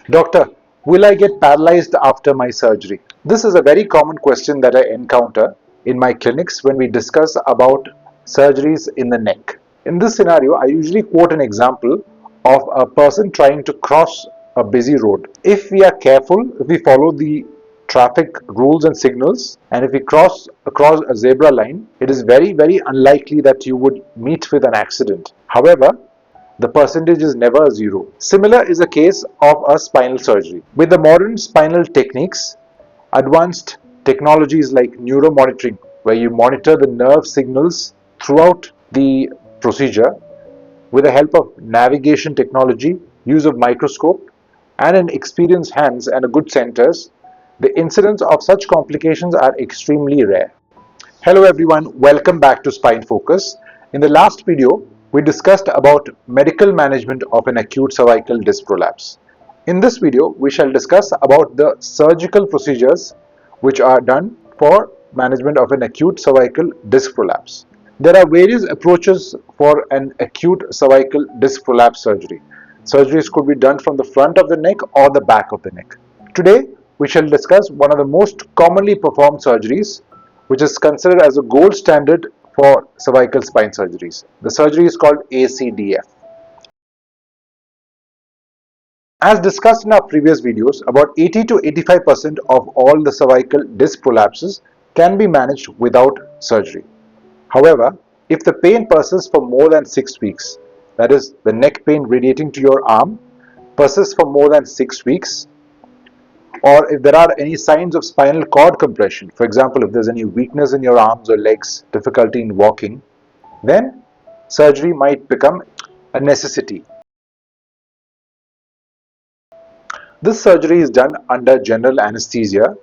Doctor, will I get paralyzed after my surgery? This is a very common question that I encounter in my clinics when we discuss about surgeries in the neck. In this scenario, I usually quote an example of a person trying to cross a busy road. If we are careful, if we follow the traffic rules and signals, and if we cross across a zebra line, it is very unlikely that you would meet with an accident. However, the percentage is never zero. Similar is the case of a spinal surgery. With the modern spinal techniques, advanced technologies like neuromonitoring, where you monitor the nerve signals throughout the procedure, with the help of navigation technology, use of microscope, and in experienced hands and a good centers, the incidence of such complications are extremely rare. Hello everyone, welcome back to Spine Focus. In the last video, we discussed about medical management of an acute cervical disc prolapse. In this video, we shall discuss about the surgical procedures which are done for management of an acute cervical disc prolapse. There are various approaches for an acute cervical disc prolapse surgery. Surgeries could be done from the front of the neck or the back of the neck. Today, we shall discuss one of the most commonly performed surgeries, which is considered as a gold standard for cervical spine surgeries. The surgery is called ACDF. As discussed in our previous videos, about 80 to 85% of all the cervical disc prolapses can be managed without surgery. However, if the pain persists for more than 6 weeks, that is, the neck pain radiating to your arm persists for more than 6 weeks, or if there are any signs of spinal cord compression, for example, if there's any weakness in your arms or legs, difficulty in walking, then surgery might become a necessity. This surgery is done under general anesthesia.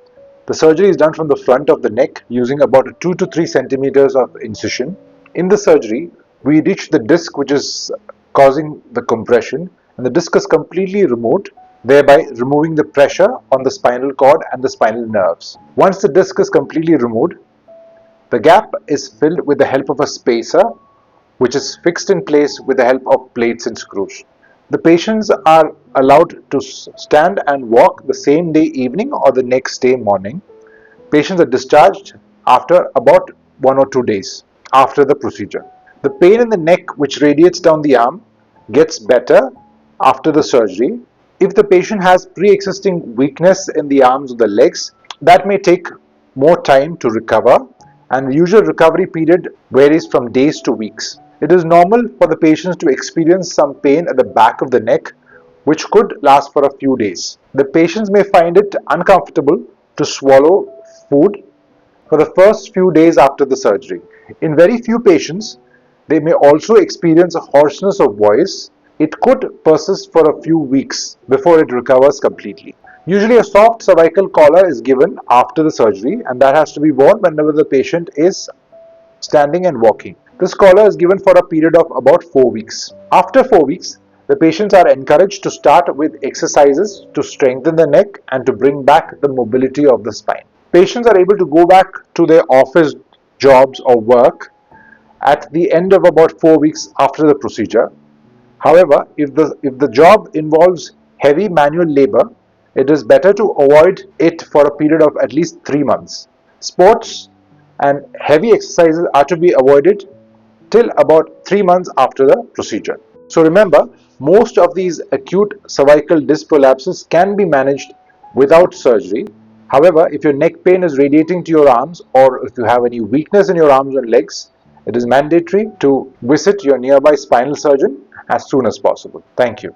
The surgery is done from the front of the neck using about 2 to 3 centimeters of incision. In the surgery, we reach the disc which is causing the compression, and the disc is completely removed, thereby removing the pressure on the spinal cord and the spinal nerves. Once the disc is completely removed, the gap is filled with the help of a spacer, which is fixed in place with the help of plates and screws. The patients are allowed to stand and walk the same day evening or the next day morning. Patients are discharged after about 1 or 2 days after the procedure. The pain in the neck which radiates down the arm gets better after the surgery. If the patient has pre-existing weakness in the arms or the legs, that may take more time to recover, and the usual recovery period varies from days to weeks. It is normal for the patients to experience some pain at the back of the neck, which could last for a few days. The patients may find it uncomfortable to swallow food for the first few days after the surgery. In very few patients, they may also experience a hoarseness of voice. It could persist for a few weeks before it recovers completely. Usually a soft cervical collar is given after the surgery, and that has to be worn whenever the patient is standing and walking. This collar is given for a period of about 4 weeks. After 4 weeks, the patients are encouraged to start with exercises to strengthen the neck and to bring back the mobility of the spine. Patients are able to go back to their office jobs or work at the end of about 4 weeks after the procedure. However, if the job involves heavy manual labor, it is better to avoid it for a period of at least 3 months. Sports and heavy exercises are to be avoided till about 3 months after the procedure. So remember, most of these acute cervical disc prolapses can be managed without surgery. However, if your neck pain is radiating to your arms, or if you have any weakness in your arms and legs, it is mandatory to visit your nearby spinal surgeon as soon as possible. Thank you.